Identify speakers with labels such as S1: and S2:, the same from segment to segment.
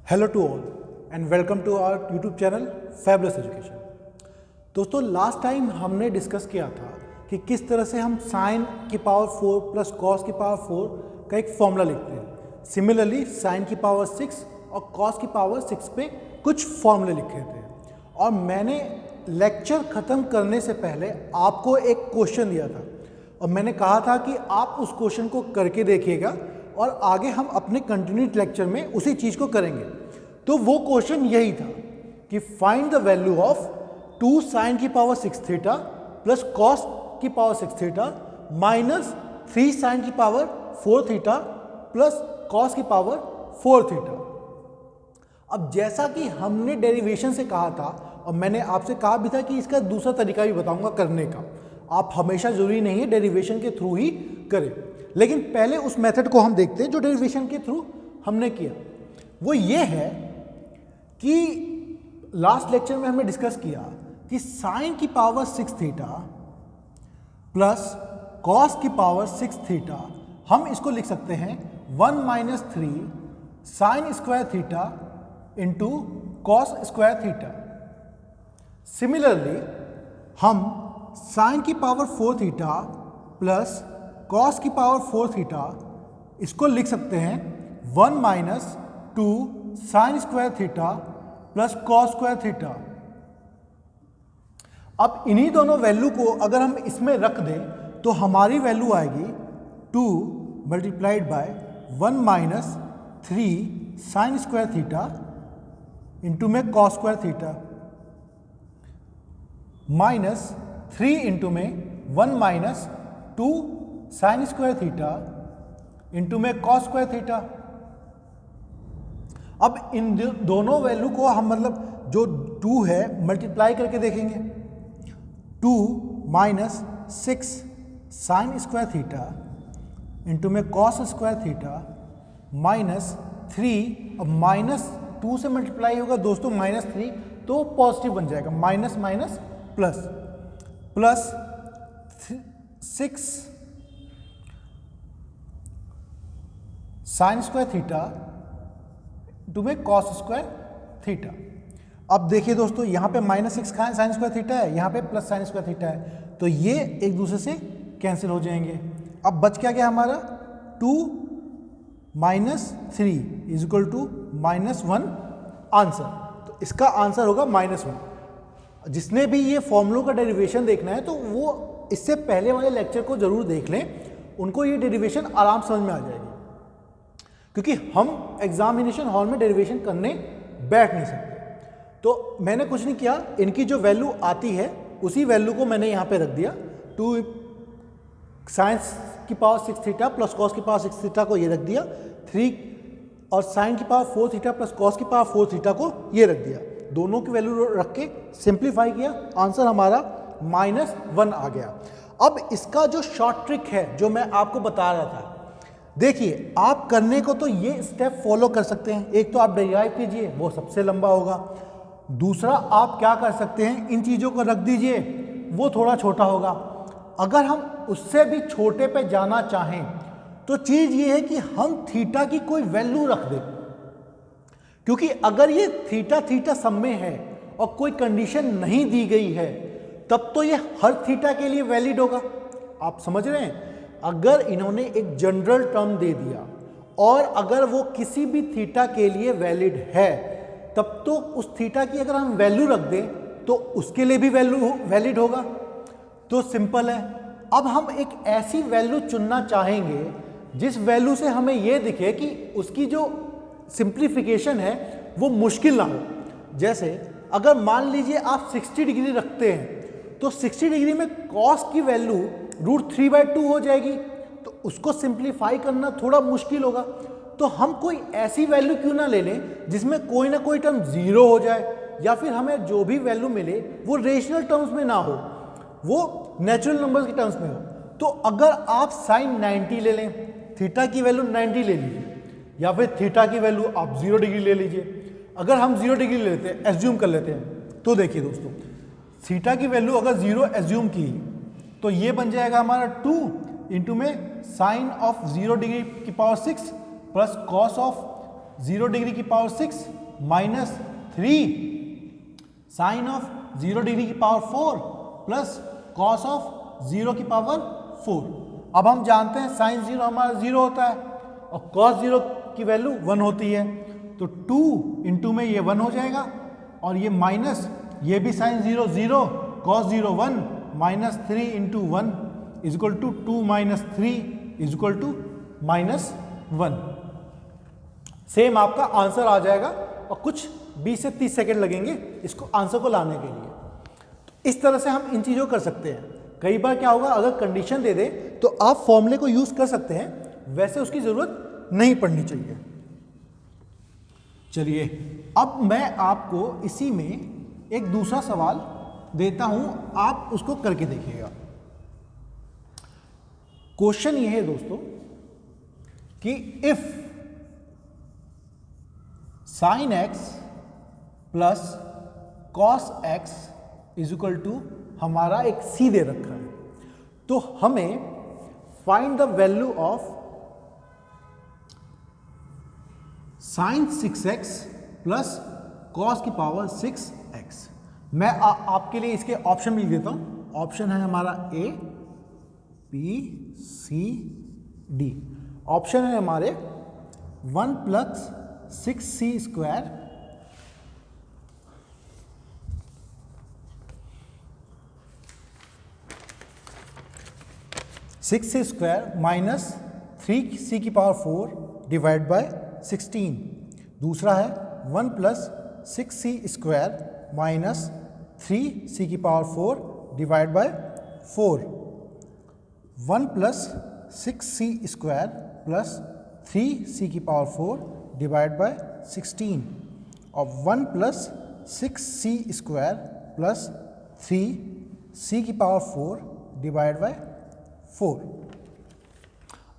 S1: Hello to all and welcome to our YouTube channel fabulous education. दोस्तों last time हमने discuss किया था कि किस तरह से हम साइन की पावर 4 प्लस कॉस की पावर 4 का एक फॉर्मूला लिखते हैं। सिमिलरली साइन की पावर 6 और कॉस की पावर 6 पे कुछ फॉर्मूले लिखे थे और मैंने लेक्चर ख़त्म करने से पहले आपको एक क्वेश्चन दिया था और मैंने कहा था कि आप उस क्वेश्चन को करके देखिएगा और आगे हम अपने कंटिन्यूड लेक्चर में उसी चीज़ को करेंगे। तो वो क्वेश्चन यही था कि find the value of 2 sine की पावर 6 थीटा प्लस कॉस की पावर 6 थीटा माइनस 3 साइन की पावर 4 थीटा प्लस कॉस की पावर 4 थीटा। अब जैसा कि हमने डेरिवेशन से कहा था और मैंने आपसे कहा भी था कि इसका दूसरा तरीका भी बताऊंगा करने का। आप हमेशा जरूरी नहीं है डेरिवेशन के थ्रू ही करें, लेकिन पहले उस मेथड को हम देखते हैं जो डेरिवेशन के थ्रू हमने किया। वो ये है कि लास्ट लेक्चर में हमने डिस्कस किया कि साइन की पावर 6 थीटा प्लस कॉस की पावर 6 थीटा हम इसको लिख सकते हैं 1 minus 3 sine square theta into cos square theta. Similarly हम साइन की पावर 4 थीटा प्लस कॉस की पावर 4 थीटा इसको लिख सकते हैं 1 minus 2 sine square theta plus cos square theta. अब इन्हीं दोनों वैल्यू को अगर हम इसमें रख दें तो हमारी वैल्यू आएगी 2 multiplied by 1 minus 3 sine square theta into में cos square theta minus 3 into में 1 minus 2 sine square theta into में कॉस स्क्वायर थीटा। अब इन दोनों वैल्यू को हम मतलब जो 2 है मल्टीप्लाई करके देखेंगे। 2 minus 6 sign square theta into में कॉस स्क्वायर थीटा माइनस 3। अब माइनस 2 से मल्टीप्लाई होगा दोस्तों माइनस 3 तो पॉजिटिव बन जाएगा, minus minus plus plus 6 sign square theta two में कॉस स्क्वायर थीटा। अब देखिए दोस्तों यहाँ पे माइनस 6 साइन स्क्वायर थीटा है, यहाँ पे प्लस साइन स्क्वायर थीटा है, तो ये एक दूसरे से कैंसिल हो जाएंगे। अब बच क्या गया हमारा 2 minus 3 is equal to minus 1 answer. तो इसका आंसर होगा -1। जिसने भी ये फॉर्मूलों का डेरिवेशन देखना है तो वो इससे पहले वाले लेक्चर को जरूर देख लें, उनको ये डेरिवेशन आराम समझ में आ जाएगी, क्योंकि हम एग्जामिनेशन हॉल में डेरिवेशन करने बैठ नहीं सकते। तो मैंने कुछ नहीं किया, इनकी जो वैल्यू आती है उसी वैल्यू को मैंने यहाँ पे रख दिया। 2 साइंस की पावर 6 थीटा प्लस कॉस की पावर 6 थीटा को ये रख दिया, 3 और साइन की पावर 4 थीटा प्लस कॉस की पावर 4 थीटा को ये रख दिया। दोनों की वैल्यू रख के सिंप्लीफाई किया, आंसर हमारा -1 आ गया। अब इसका जो शॉर्ट ट्रिक है जो मैं आपको बता रहा था, देखिए आप करने को तो ये स्टेप फॉलो कर सकते हैं। एक तो आप डेरिवाइव कीजिए, वो सबसे लंबा होगा। दूसरा आप क्या कर सकते हैं, इन चीज़ों को रख दीजिए, वो थोड़ा छोटा होगा। अगर हम उससे भी छोटे पे जाना चाहें तो चीज़ ये है कि हम थीटा की कोई वैल्यू रख दें, क्योंकि अगर ये थीटा थीटा सब में है और कोई कंडीशन नहीं दी गई है तब तो ये हर थीटा के लिए वैलिड होगा। आप समझ रहे हैं? अगर इन्होंने एक जनरल टर्म दे दिया और अगर वो किसी भी थीटा के लिए वैलिड है तब तो उस थीटा की अगर हम वैल्यू रख दें तो उसके लिए भी वैलिड होगा। तो सिंपल है। अब हम एक ऐसी वैल्यू चुनना चाहेंगे जिस वैल्यू से हमें ये दिखे कि उसकी जो सिंप्लीफिकेशन है वो मुश्किल ना हो। जैसे अगर मान लीजिए आप 60 डिग्री रखते हैं तो 60 डिग्री में कॉस की वैल्यू √3/2 हो जाएगी, तो उसको सिंप्लीफाई करना थोड़ा मुश्किल होगा। तो हम कोई ऐसी वैल्यू क्यों ना ले लें जिसमें कोई ना कोई टर्म 0 हो जाए, या फिर हमें जो भी वैल्यू मिले वो रेशनल टर्म्स में ना हो, वो नेचुरल नंबर्स के टर्म्स में हो। तो अगर आप साइन 90 ले लें, थीटा की वैल्यू 90 ले लीजिए, या फिर थीटा की वैल्यू आप 0 डिग्री ले लीजिए। अगर हम 0 डिग्री लेते हैं, एज्यूम कर लेते हैं, तो देखिए दोस्तों थीटा की वैल्यू अगर 0 एज्यूम की तो ये बन जाएगा हमारा 2 इंटू में साइन ऑफ 0 डिग्री की power 6 plus cos of 0 degree की पावर 6 -3 साइन ऑफ 0 डिग्री की पावर 4 प्लस कॉस ऑफ 0 की पावर 4। अब हम जानते हैं साइन 0 हमारा 0 होता है और कॉस 0 की वैल्यू 1 होती है, तो 2 इंटू में ये 1 हो जाएगा और ये माइनस, ये भी sine 0 0 cos 0 1 -3 into 1 is equal to 2 - 3 is equal to -1। Same आपका आंसर आ जाएगा और कुछ 20 से 30 सेकेंड लगेंगे इसको आंसर को लाने के लिए। तो इस तरह से हम इन चीज़ों कर सकते हैं। कई बार क्या होगा, अगर कंडीशन दे दे तो आप फॉर्मूले को यूज कर सकते हैं, वैसे उसकी जरूरत नहीं पड़नी चाहिए। चलिए अब मैं आपको इसी में एक दूसरा सवाल देता हूं, आप उसको करके देखिएगा। क्वेश्चन ये है दोस्तों कि if sine x plus cos x is equal to, हमारा एक c दे रखा है, तो हमें find the value of sine 6x plus cos की पावर 6x। मैं आपके लिए इसके ऑप्शन भी देता हूं। ऑप्शन है हमारा A, B, C, D। Option है हमारे 1 plus 6c square minus 3c की पावर 4 डिवाइड बाय 16। दूसरा है 1 plus 6c square minus 3c की power 4 divide by 4। 1 plus 6c square plus 3c की पावर 4 डिवाइड बाय 16 और 1 plus 6c square plus 3c की power 4 divide by 4।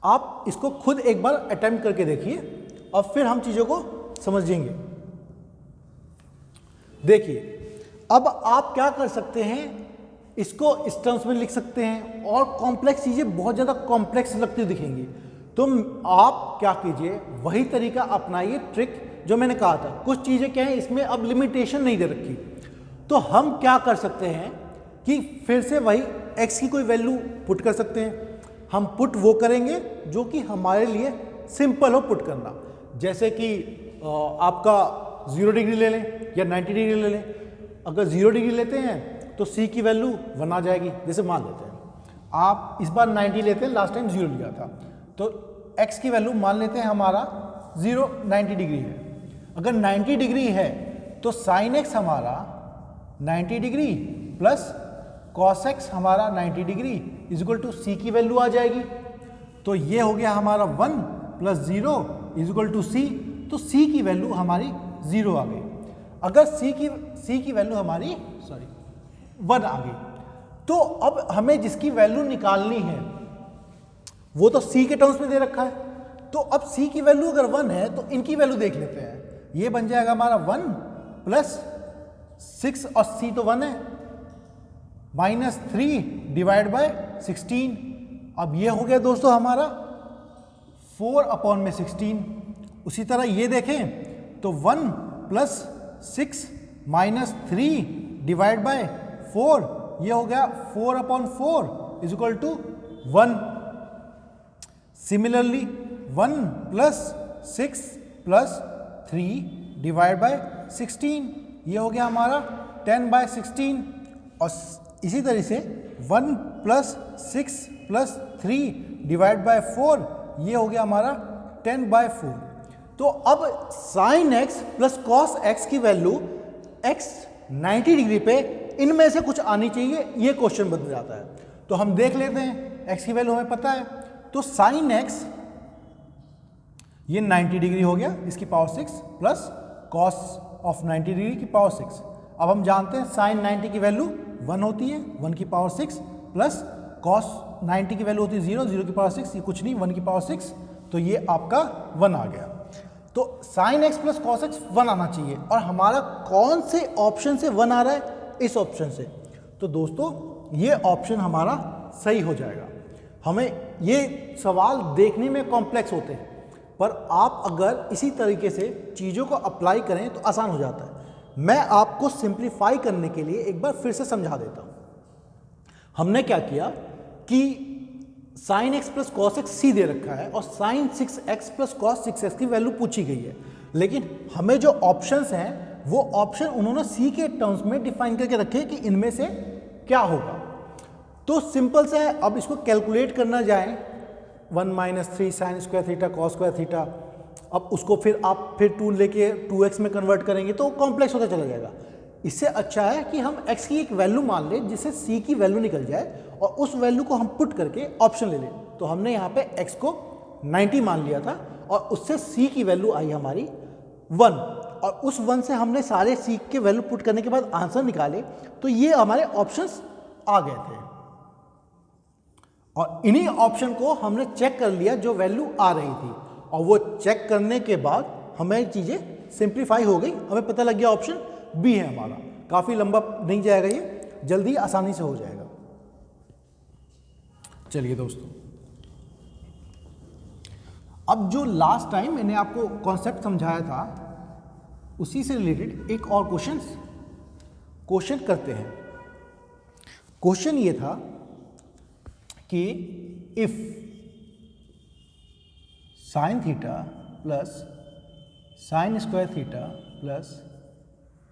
S1: आप इसको खुद एक बार अटेम्प्ट करके देखिए और फिर हम चीज़ों को समझेंगे। देखिए अब आप क्या कर सकते हैं, इसको इस टर्म्स में लिख सकते हैं और कॉम्प्लेक्स चीज़ें बहुत ज़्यादा कॉम्प्लेक्स लगती दिखेंगी, तो आप क्या कीजिए, वही तरीका अपनाइए, ट्रिक जो मैंने कहा था। कुछ चीज़ें क्या है, इसमें अब लिमिटेशन नहीं दे रखी, तो हम क्या कर सकते हैं कि फिर से वही x की कोई वैल्यू पुट कर सकते हैं। हम पुट वो करेंगे जो कि हमारे लिए सिंपल हो पुट करना, जैसे कि आपका 0 डिग्री ले लें या 90 डिग्री ले लें। अगर 0 डिग्री लेते हैं तो c की वैल्यू 1 आ जाएगी। जैसे मान लेते हैं आप इस बार 90 लेते हैं, लास्ट टाइम 0 लिया था, तो x की वैल्यू मान लेते हैं हमारा 90 डिग्री है। अगर 90 डिग्री है तो sin x हमारा 90 डिग्री प्लस cos x हमारा 90 degree is equal to c की वैल्यू आ जाएगी। तो ये हो गया हमारा 1 plus 0 is equal to c, तो c की वैल्यू हमारी 0 आ गई। अगर c की वैल्यू हमारी 1 आ गई, तो अब हमें जिसकी वैल्यू निकालनी है वो तो c के टर्म्स में दे रखा है, तो अब c की वैल्यू अगर 1 है तो इनकी वैल्यू देख लेते हैं। ये बन जाएगा हमारा 1 प्लस 6 और c तो 1 है, -3 डिवाइड बाय 16। अब ये हो गया दोस्तों हमारा 4/16। उसी तरह ये देखें तो 1 प्लस 6 -3 डिवाइड बाय 4, ये हो गया 4/4 is equal to 1। Similarly 1 plus 6 plus 3 divide by 16, ये हो गया हमारा 10/16। और इसी तरह से 1 प्लस 6 प्लस 3 डिवाइड बाय 4, ये हो गया हमारा 10/4। तो अब sine x plus cos x की वैल्यू x 90 डिग्री पे इनमें से कुछ आनी चाहिए, ये क्वेश्चन बन जाता है। तो हम देख लेते हैं, x की वैल्यू हमें पता है, तो साइन x ये 90 डिग्री हो गया, इसकी power 6 plus cos of 90 degree की पावर 6। अब हम जानते हैं साइन 90 की वैल्यू 1 होती है, 1 की पावर 6 प्लस कॉस 90 की वैल्यू होती है 0, 0 की पावर 6, ये कुछ नहीं, 1 की पावर 6, तो ये आपका 1 आ गया। तो sine x plus cos x 1 आना चाहिए, और हमारा कौन से ऑप्शन से 1 आ रहा है? इस ऑप्शन से। तो दोस्तों ये ऑप्शन हमारा सही हो जाएगा। हमें ये सवाल देखने में कॉम्प्लेक्स होते हैं, पर आप अगर इसी तरीके से चीज़ों को अप्लाई करें तो आसान हो जाता है। मैं आपको सिंप्लीफाई करने के लिए एक बार फिर से समझा देता हूँ। हमने क्या किया कि sine x plus cos x C दे रखा है और sign 6x plus cos 6x की वैल्यू पूछी गई है, लेकिन हमें जो ऑप्शंस हैं वो ऑप्शन उन्होंने सी के टर्म्स में डिफाइन करके रखे कि इनमें से क्या होगा। तो सिंपल से है, अब इसको कैलकुलेट करना जाए 1 - 3 sine square theta cos square theta, अब उसको फिर आप फिर 2 लेके 2x में कन्वर्ट करेंगे तो कॉम्प्लेक्स होता चला जाएगा। इससे अच्छा है कि हम x की एक वैल्यू मान लें जिससे c की वैल्यू निकल जाए और उस वैल्यू को हम पुट करके ऑप्शन ले लें। तो हमने यहाँ पे x को 90 मान लिया था और उससे c की वैल्यू आई हमारी 1, और उस 1 से हमने सारे c के वैल्यू पुट करने के बाद आंसर निकाले, तो ये हमारे ऑप्शंस आ गए थे और इन्हीं ऑप्शन को हमने चेक कर लिया जो वैल्यू आ रही थी, और वो चेक करने के बाद हमें चीज़ें सिंप्लीफाई हो गई, हमें पता लग गया ऑप्शन बी है हमारा। काफ़ी लंबा नहीं जाएगा, ये जल्दी आसानी से हो जाएगा। चलिए दोस्तों, अब जो लास्ट टाइम मैंने आपको कॉन्सेप्ट समझाया था उसी से रिलेटेड एक और क्वेश्चन करते हैं। क्वेश्चन ये था कि if sine theta plus sine square theta plus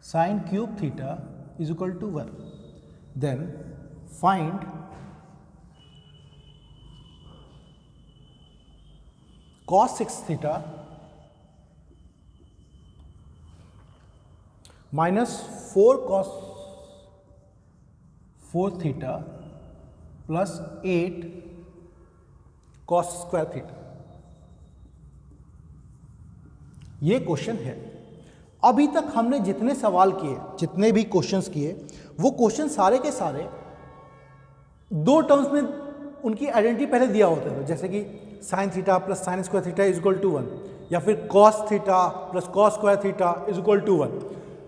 S1: sine cube theta is equal to 1, then find cos 6 theta minus 4 cos 4 theta plus 8 cos square theta। ये क्वेश्चन है। अभी तक हमने जितने सवाल किए, जितने भी क्वेश्चंस किए, वो क्वेश्चन सारे के सारे दो टर्म्स में उनकी आइडेंटिटी पहले दिया होता था, जैसे कि sine theta plus sine square theta is equal to 1, या फिर cos theta plus cos square theta is equal to 1।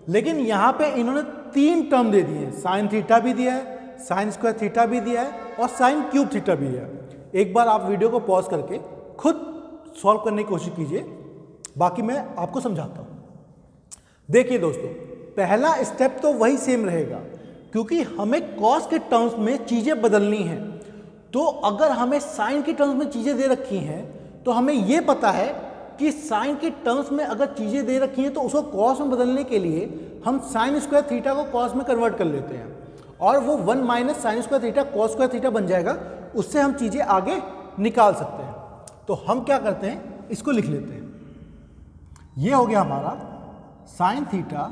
S1: लेकिन यहाँ पे इन्होंने 3 टर्म दे दिए हैं, साइन थीटा भी दिया है, साइन स्क्वायर थीटा भी दिया है और साइन क्यूब थीटा भी दिया है। एक बार आप वीडियो को पॉज करके खुद सॉल्व करने की कोशिश कीजिए, बाकी मैं आपको समझाता हूँ। देखिए दोस्तों, पहला स्टेप तो वही सेम रहेगा, क्योंकि हमें कॉस के टर्म्स में चीज़ें बदलनी हैं। तो अगर हमें साइन के टर्म्स में चीज़ें दे रखी हैं तो हमें ये पता है कि साइन के टर्म्स में अगर चीज़ें दे रखी हैं तो उसको कॉस में बदलने के लिए हम साइन स्क्वायर थीटा को कॉस में कन्वर्ट कर लेते हैं, और वो 1 minus sine square theta cos square theta बन जाएगा। उससे हम चीज़ें आगे निकाल सकते हैं। तो हम क्या करते हैं, इसको लिख लेते हैं। ये हो गया हमारा sine theta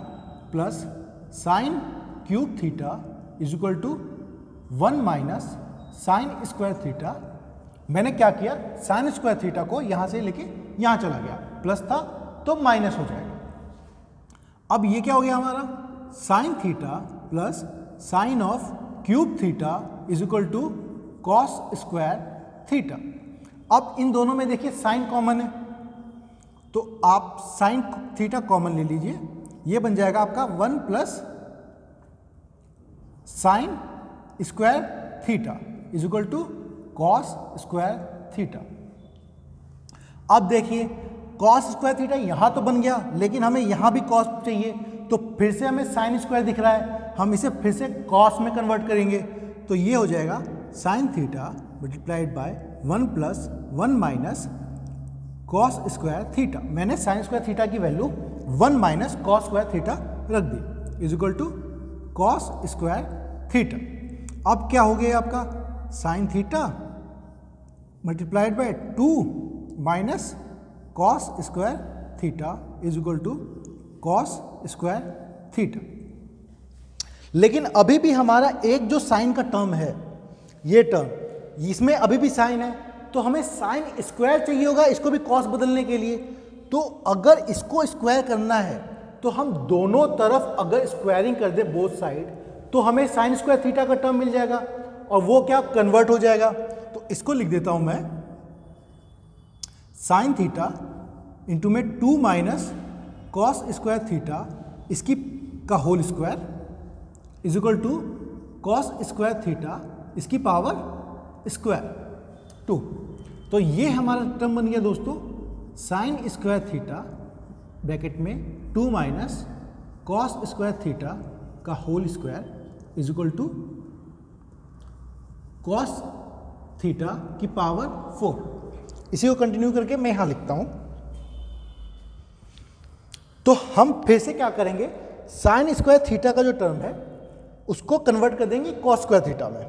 S1: plus sine cube theta is equal to 1 minus sine square theta. मैंने क्या किया, साइन स्क्वायर थीटा को यहाँ से लेके यहाँ चला गया, प्लस था तो माइनस हो जाएगा। अब ये क्या हो गया हमारा, sine theta plus sine of cube theta is equal to cos square theta. अब इन दोनों में देखिए साइन कॉमन है, तो आप साइन थीटा कॉमन ले लीजिए, ये बन जाएगा आपका 1 plus sine square theta is equal to cos square theta. अब देखिए कॉस स्क्वायर थीटा यहाँ तो बन गया, लेकिन हमें यहाँ भी कॉस चाहिए, तो फिर से हमें साइन स्क्वायर दिख रहा है, हम इसे फिर से कॉस में कन्वर्ट करेंगे। तो ये हो जाएगा sine theta multiplied by 1 plus 1 minus cos square theta. मैंने साइन स्क्वायर थीटा की value 1 minus cos square theta रख दी, is equal to cos square theta. अब क्या हो गया आपका, sine theta multiplied by 2 minus cos square theta is equal to cos square theta. लेकिन अभी भी हमारा एक जो साइन का टर्म है, ये टर्म, इसमें अभी भी साइन है, तो हमें साइन स्क्वायर चाहिए होगा इसको भी कॉस बदलने के लिए। तो अगर इसको स्क्वायर करना है तो हम दोनों तरफ अगर स्क्वायरिंग कर दे बोथ साइड, तो हमें साइन स्क्वायर थीटा का टर्म मिल जाएगा और वो क्या कन्वर्ट हो जाएगा। तो इसको लिख देता हूं मैं, साइन थीटा इंटू में 2 माइनस कॉस स्क्वायर थीटा इसकी का whole square is equal to cos square theta इसकी पावर स्क्वायर 2। तो ये हमारा टर्म बन गया दोस्तों साइन स्क्वायर थीटा ब्रैकेट में 2 माइनस कॉस स्क्वायर थीटा का whole square is equal to cos theta की पावर 4। इसी को कंटिन्यू करके मैं यहां लिखता हूं। तो हम फिर से क्या करेंगे, साइन स्क्वायर थीटा का जो टर्म है उसको कन्वर्ट कर देंगे कॉस स्क्वायर थीटा में।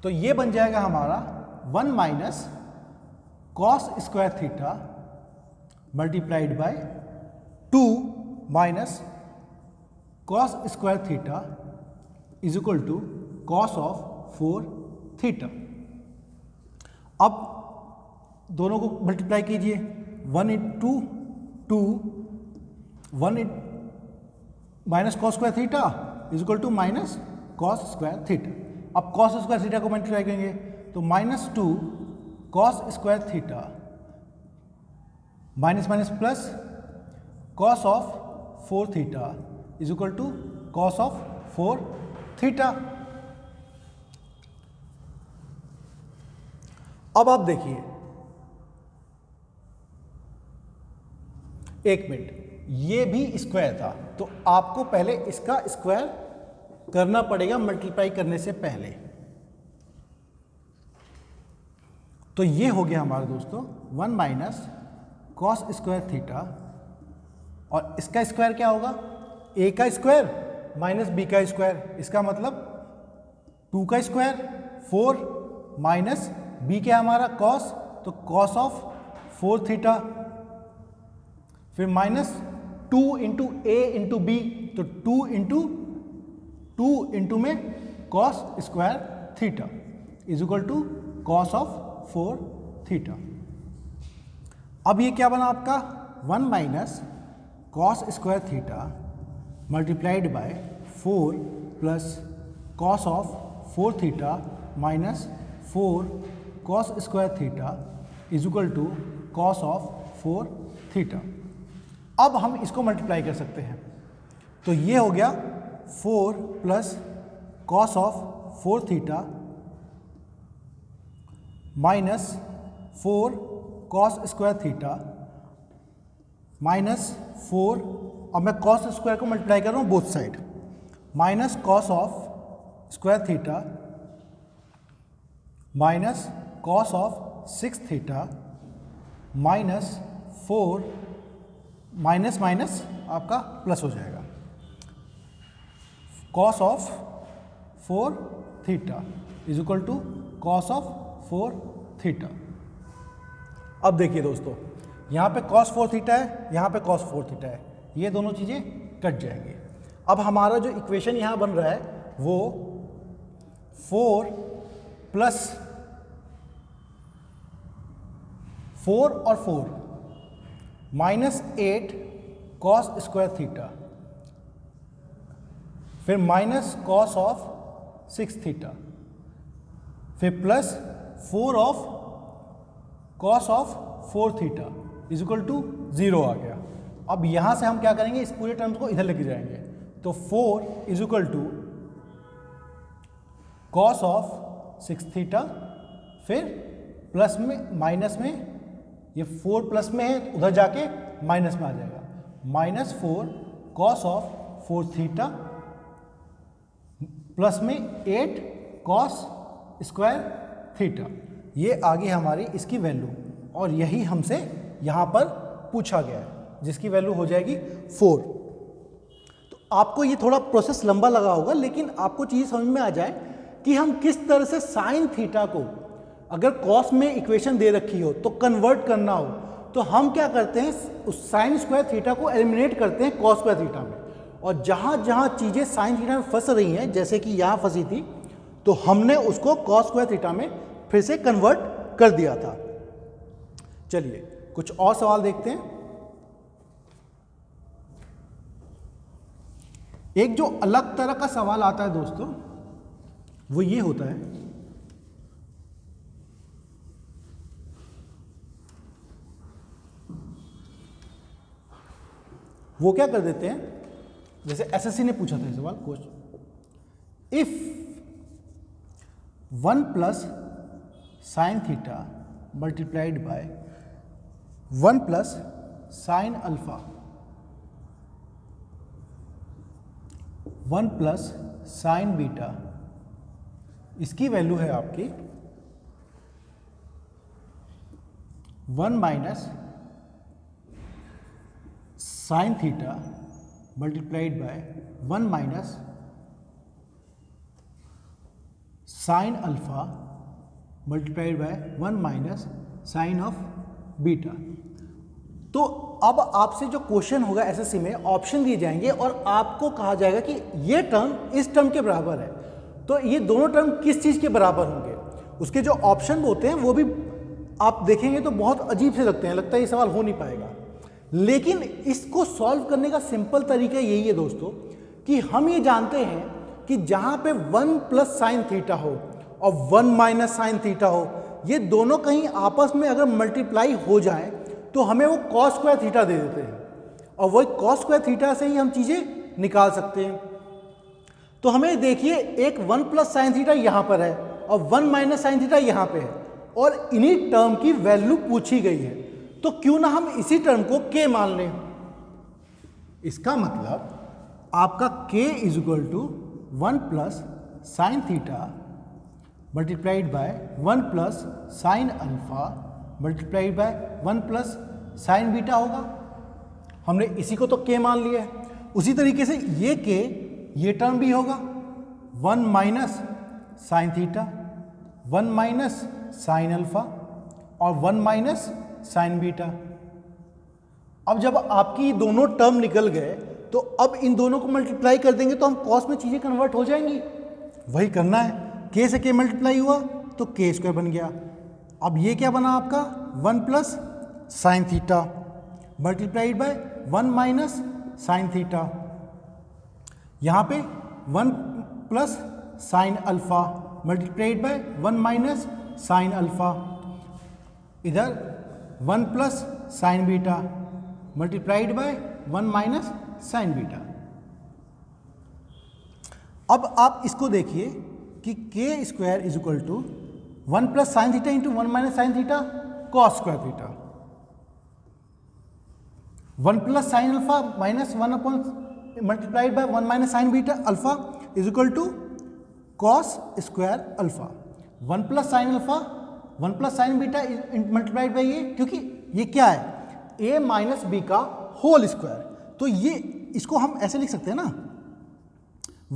S1: तो ये बन जाएगा हमारा 1 minus cos square theta multiplied by 2 minus cos square theta is equal to cos of 4 theta. अब दोनों को मल्टीप्लाई कीजिए, 1 into 2 1 minus cos square theta is equal to minus cos square theta. अब कॉस स्क्वायर थीटा को multiply करेंगे तो -2 cos square theta minus minus plus cos of 4 theta is equal to cos of 4 theta. अब आप देखिए, एक minute, ये भी स्क्वायर था तो आपको पहले इसका स्क्वायर करना पड़ेगा मल्टीप्लाई करने से पहले। तो ये हो गया हमारा दोस्तों 1 माइनस कॉस स्क्वायर थीटा, और इसका स्क्वायर क्या होगा, a का स्क्वायर माइनस b का स्क्वायर, इसका मतलब 2 का स्क्वायर 4 माइनस b क्या हमारा कॉस, तो कॉस ऑफ 4 थीटा, फिर minus 2 into A into B, तो 2 इंटू में cos square theta is equal to cos of 4 theta. अब ये क्या बना आपका 1 minus cos square theta multiplied by 4 plus cos of 4 theta minus 4 cos square theta is equal to cos of 4 theta. अब हम इसको मल्टीप्लाई कर सकते हैं, तो ये हो गया 4 plus cos of 4 theta minus 4 cos square theta minus 4, अब मैं कॉस स्क्वायर को मल्टीप्लाई कर रहा हूँ both side, minus cos of square theta minus cos of 6 theta minus 4, minus minus आपका प्लस हो जाएगा, cos of 4 theta is equal to cos of 4 theta. अब देखिए दोस्तों, यहाँ पे cos 4 थीटा है, यहाँ पे cos 4 थीटा है, ये दोनों चीज़ें कट जाएंगी। अब हमारा जो इक्वेशन यहाँ बन रहा है वो 4 प्लस 4 और 4 माइनस 8 कॉस स्क्वायर थीटा, फिर माइनस कॉस ऑफ 6 थीटा, फिर plus 4 of cos of 4 theta is equal to 0 आ गया। अब यहां से हम क्या करेंगे, इस पूरे टर्म्स को इधर लेके जाएंगे, तो 4 is equal to cos of 6 theta, फिर प्लस में माइनस में, ये 4 प्लस में है उधर जाके माइनस में आ जाएगा, -4 कॉस ऑफ 4 थीटा प्लस में 8 कॉस स्क्वायर थीटा। ये आ गई हमारी इसकी वैल्यू, और यही हमसे यहाँ पर पूछा गया है जिसकी वैल्यू हो जाएगी 4। तो आपको ये थोड़ा प्रोसेस लंबा लगा होगा, लेकिन आपको चीज़ समझ में आ जाए कि हम किस तरह से साइन थीटा को, अगर कॉस में इक्वेशन दे रखी हो तो कन्वर्ट करना हो, तो हम क्या करते हैं, उस साइन स्क्वायर थीटा को एलिमिनेट करते हैं कॉस स्क्वायर थीटा में, और जहाँ जहाँ चीज़ें साइन थीटा में फंस रही हैं, जैसे कि यहाँ फंसी थी, तो हमने उसको कॉस स्क्वायर थीटा में फिर से कन्वर्ट कर दिया था। चलिए कुछ और सवाल देखते हैं। एक जो अलग तरह का सवाल आता है दोस्तों, वो ये होता है, वो क्या कर देते हैं, जैसे एसएससी ने पूछा था ये सवाल, question if 1 plus sine theta multiplied by 1 plus sine alpha, 1 plus sine beta, इसकी वैल्यू है आपकी 1 minus sine theta multiplied by 1 minus sine alpha multiplied by 1 minus sine of beta. तो अब आपसे जो क्वेश्चन होगा एसएससी में, ऑप्शन दिए जाएंगे और आपको कहा जाएगा कि ये टर्म इस टर्म के बराबर है, तो ये दोनों टर्म किस चीज़ के बराबर होंगे। उसके जो ऑप्शन होते हैं वो भी आप देखेंगे तो बहुत अजीब से लगते हैं, लगता है ये सवाल हो नहीं पाएगा। लेकिन इसको सॉल्व करने का सिंपल तरीका यही है दोस्तों कि हम ये जानते हैं कि जहाँ पे 1 प्लस साइन थीटा हो और 1 माइनस साइन थीटा हो, ये दोनों कहीं आपस में अगर मल्टीप्लाई हो जाए तो हमें वो कॉस स्क्वायर थीटा दे देते हैं, और वही कॉस स्क्वायर थीटा से ही हम चीज़ें निकाल सकते हैं। तो हमें देखिए एक 1 प्लस साइन थीटा यहाँ पर है और 1 माइनस साइन थीटा यहाँ पे है, और इन्हीं टर्म की वैल्यू पूछी गई है, तो क्यों ना हम इसी टर्म को k मान लें। इसका मतलब आपका k is equal to 1 plus sine theta multiplied by 1 plus sine alpha multiplied by 1 plus sine beta होगा। हमने इसी को तो k मान लिया है। उसी तरीके से ये k ये टर्म भी होगा 1 minus sine theta, 1 minus sine alpha और 1 माइनस साइन बीटा। अब जब आपकी दोनों टर्म निकल गए तो अब इन दोनों को मल्टीप्लाई कर देंगे तो हम कॉस में चीज़ें कन्वर्ट हो जाएंगी। वही करना है, k से k मल्टीप्लाई हुआ तो k स्क्वायर बन गया। अब ये क्या बना आपका 1 plus sine theta multiplied by 1 minus sine theta, यहाँ पे 1 plus sine alpha multiplied by 1 minus sine alpha, इधर 1 plus sine beta multiplied by 1 minus sine beta. अब आप इसको देखिए कि k square is equal to 1 plus sine theta into 1 minus sine theta cos square theta, 1 plus sine alpha minus 1 upon multiplied by 1 minus sine beta alpha is equal to cos square alpha, 1 plus sine alpha 1 plus sine beta multiplied by ये, क्योंकि ये क्या है a minus B का whole square, तो ये इसको हम ऐसे लिख सकते हैं ना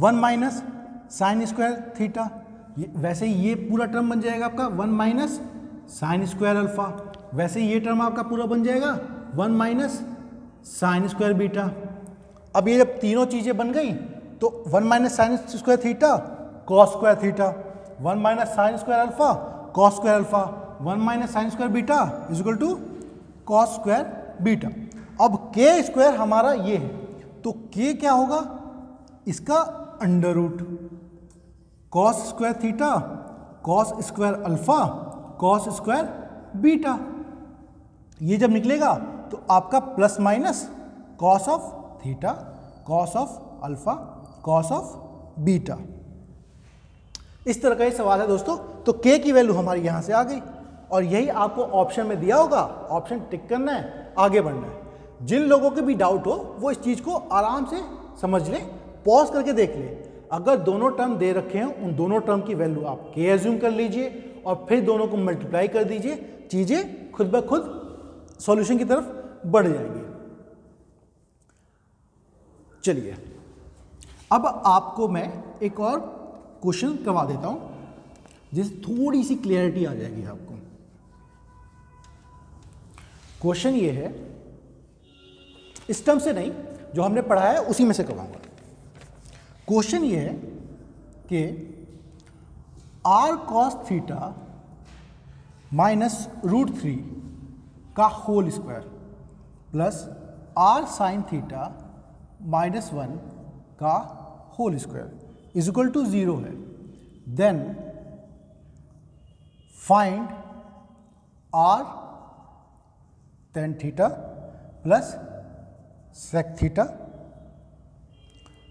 S1: 1 माइनस साइन स्क्वायर थीटा, वैसे ही ये पूरा टर्म बन जाएगा आपका 1 माइनस साइन स्क्वायर अल्फा, वैसे ही ये टर्म आपका पूरा बन जाएगा 1 माइनस साइन स्क्वायर बीटा। अब ये जब तीनों चीज़ें बन गई तो 1 minus sine square theta cos square theta, 1 minus sine square alpha cos square alpha, 1 minus sine square beta is equal to cos square beta. अब k स्क्वायर हमारा ये है, तो k क्या होगा इसका under root cos square theta cos square alpha cos square beta. ये जब निकलेगा तो आपका plus minus cos of theta cos of alpha cos of beta. इस तरह का ये सवाल है दोस्तों। तो k की वैल्यू हमारी यहाँ से आ गई और यही आपको ऑप्शन में दिया होगा, ऑप्शन टिक करना है, आगे बढ़ना है। जिन लोगों के भी डाउट हो वो इस चीज़ को आराम से समझ लें, पॉज करके देख लें। अगर दोनों टर्म दे रखे हैं उन दोनों टर्म की वैल्यू आप k एज्यूम कर लीजिए और फिर दोनों को मल्टीप्लाई कर दीजिए, चीज़ें खुद ब खुद सॉल्यूशन की तरफ बढ़ जाएंगी। चलिए अब आपको मैं एक और क्वेश्चन करवा देता हूं जिससे थोड़ी सी क्लियरिटी आ जाएगी आपको। क्वेश्चन ये है, इस टर्म से नहीं, जो हमने पढ़ा है उसी में से करवाऊंगा। क्वेश्चन ये है कि r cos थीटा माइनस √3 का whole square plus r sin theta minus 1 का whole square is equal to 0 है। Then find r tan theta plus sec theta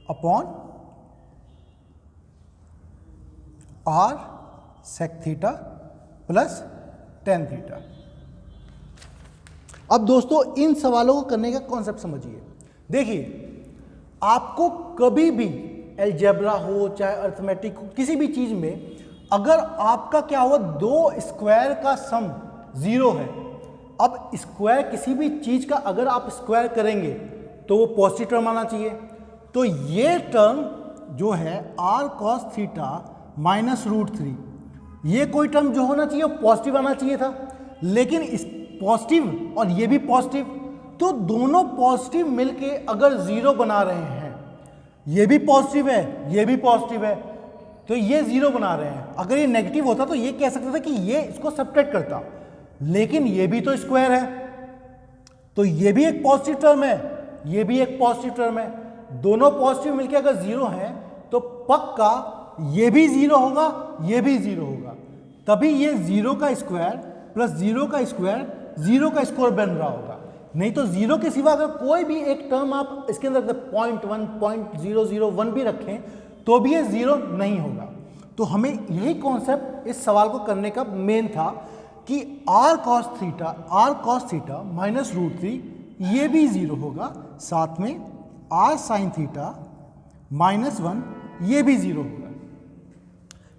S1: upon r sec theta plus tan theta. अब दोस्तों इन सवालों को करने का concept समझिए। देखिए, आपको कभी भी अलजेब्रा हो चाहे अर्थमेटिक हो, किसी भी चीज में अगर आपका क्या हुआ, दो स्क्वायर का सम 0 है। अब स्क्वायर किसी भी चीज का अगर आप स्क्वायर करेंगे तो वो पॉजिटिव टर्म आना चाहिए। तो ये टर्म जो है r cos थीटा माइनस √3, ये कोई टर्म जो होना चाहिए पॉजिटिव आना चाहिए था, लेकिन इस पॉजिटिव और ये भी पॉजिटिव, तो दोनों पॉजिटिव मिलके अगर 0 बना रहे हैं, ये भी पॉजिटिव है ये भी पॉजिटिव है, तो ये 0 बना रहे हैं। अगर ये नेगेटिव होता तो ये कह सकता था कि ये इसको सब्ट्रैक्ट करता, लेकिन ये भी तो स्क्वायर है, तो ये भी एक पॉजिटिव टर्म है ये भी एक पॉजिटिव टर्म है। दोनों पॉजिटिव मिलके अगर 0 है तो पक्का ये भी 0 होगा ये भी 0 होगा, तभी ये 0 का स्क्वायर प्लस 0 का स्क्वायर 0 का स्क्वायर बन रहा होगा। नहीं तो 0 के सिवा अगर कोई भी एक टर्म आप इसके अंदर 0.1 0.001 भी रखें तो भी ये 0 नहीं होगा। तो हमें यही कॉन्सेप्ट इस सवाल को करने का मेन था कि r cos थीटा माइनस √3 ये भी 0 होगा, साथ में r sin थीटा माइनस 1 ये भी 0 होगा।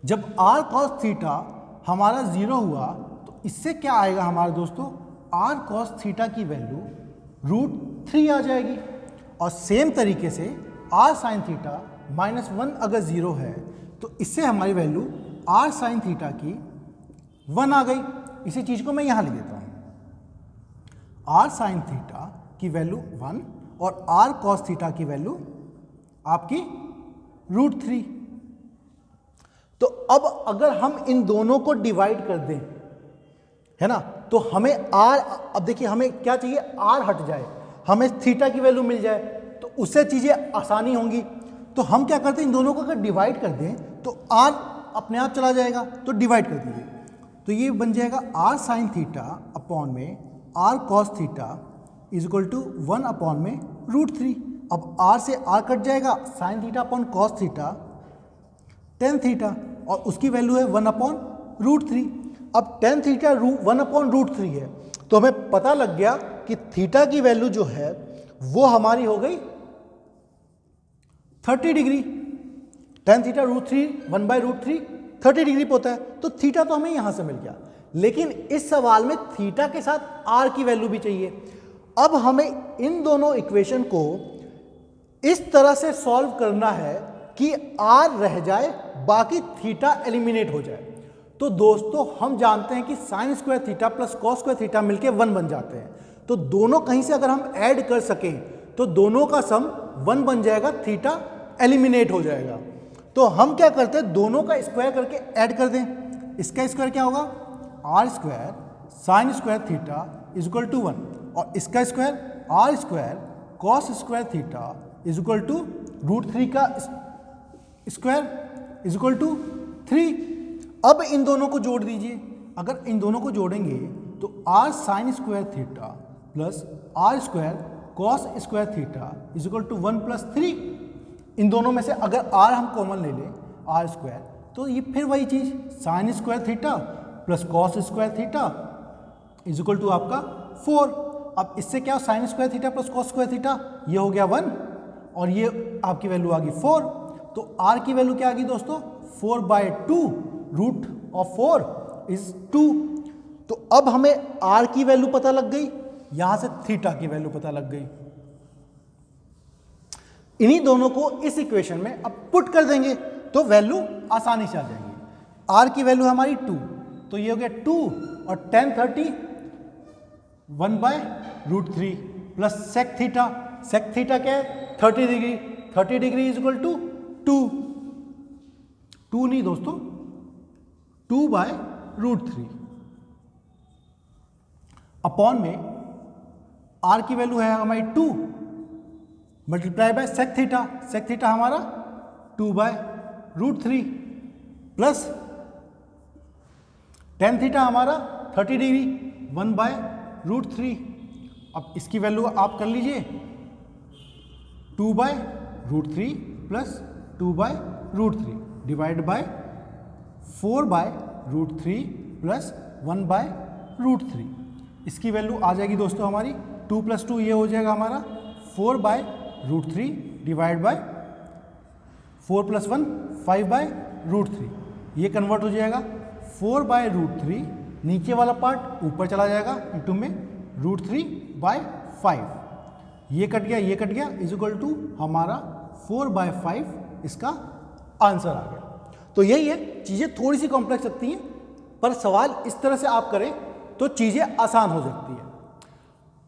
S1: जब r cos थीटा हमारा 0 हुआ तो इससे क्या आएगा हमारे दोस्तों, r cos थीटा की वैल्यू √3 आ जाएगी। और सेम तरीके से r sin थीटा माइनस 1 अगर 0 है तो इससे हमारी वैल्यू r sin थीटा की 1 आ गई। इसी चीज को मैं यहां लिख देता हूं, r sin थीटा की वैल्यू 1 और r cos थीटा की वैल्यू आपकी √3। तो अब अगर हम इन दोनों को डिवाइड कर दें, है ना, तो हमें r, अब देखिए हमें क्या चाहिए, r हट जाए, हमें थीटा की वैल्यू मिल जाए, तो उससे चीजें आसानी होंगी। तो हम क्या करते हैं, इन दोनों को अगर डिवाइड कर दें तो r अपने आप चला जाएगा, तो डिवाइड कर दीजिए, तो ये बन जाएगा r sin थीटा अपॉन में r cos theta is equal to 1 upon में √3। अब r से r कट जाएगा, sin theta upon cos theta tan theta, और उसकी वैल्यू है 1 अपॉन √3। अब tan थीटा 1 अपॉन √3 है, तो हमें पता लग गया कि थीटा की वैल्यू जो है वो हमारी हो गई 30 डिग्री। tan थीटा √3 1/√3 30 डिग्री पे होता है, तो थीटा तो हमें यहां से मिल गया। लेकिन इस सवाल में थीटा के साथ r की वैल्यू भी चाहिए। अब हमें इन दोनों इक्वेशन को इस तरह से सॉल्व करना है कि r रह जाए, बाकी थीटा एलिमिनेट हो जाए। तो दोस्तों हम जानते हैं कि sign square theta plus cos square theta मिलके 1 बन जाते हैं, तो दोनों कहीं से अगर हम ऐड कर सकें तो दोनों का सम 1 बन जाएगा, थीटा एलिमिनेट हो जाएगा। तो हम क्या करते हैं, दोनों का स्क्वायर करके ऐड कर दें। इसका स्क्वायर क्या होगा, r square sine square theta is equal to 1, और इसका square r square cos square theta is equal to √3 का स्क्वायर इज इक्वल टू 3। अब इन दोनों को जोड़ दीजिए, अगर इन दोनों को जोड़ेंगे तो r sine square theta plus r square cos square theta is equal to 1 plus 3। इन दोनों में से अगर r हम कॉमन ले लें, r स्क्वायर, तो ये फिर वही चीज sine square theta plus cos square theta is equal to आपका 4। अब इससे क्या, sine square theta plus cos square theta, ये हो गया 1 और ये आपकी वैल्यू आ गई 4। तो r की वैल्यू क्या आ गई दोस्तों, 4/2, रूट ऑफ 4 इज 2। तो अब हमें r की वैल्यू पता लग गई, यहां से थीटा की वैल्यू पता लग गई। इन्हीं दोनों को इस इक्वेशन में अब पुट कर देंगे तो वैल्यू आसानी से आ जाएगी। r की वैल्यू हमारी 2, तो ये हो गया 2 और tan 30 1/√3 प्लस सेक थीटा क्या है 30 degree, 30 degree is equal to 2 नहीं दोस्तों 2/√3 अपॉन में r की वैल्यू है हमारी 2 मल्टीप्लाई बाय सेक थीटा हमारा 2/√3 प्लस tan थीटा हमारा 30 डिग्री 1/√3। अब इसकी वैल्यू आप कर लीजिए 2/√3 प्लस 2/√3 डिवाइड बाय 4/√3 प्लस 1/√3। इसकी वैल्यू आ जाएगी दोस्तों हमारी 2 + 2 ये हो जाएगा हमारा 4/√3 डिवाइड बाय 4 + 1 5/√3। ये कन्वर्ट हो जाएगा 4/√3, नीचे वाला पार्ट ऊपर चला जाएगा इंटू में √3/5। ये कट गया इज इक्वल टू हमारा 4/5 इसका आंसर आ गया। तो यही है, चीज़ें थोड़ी सी कॉम्प्लेक्स लगती हैं, पर सवाल इस तरह से आप करें तो चीज़ें आसान हो सकती है।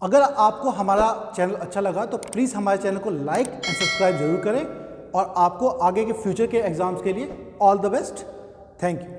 S1: अगर आपको हमारा चैनल अच्छा लगा तो प्लीज़ हमारे चैनल को लाइक एंड सब्सक्राइब जरूर करें, और आपको आगे के फ्यूचर के एग्जाम्स के लिए all the best. Thank you.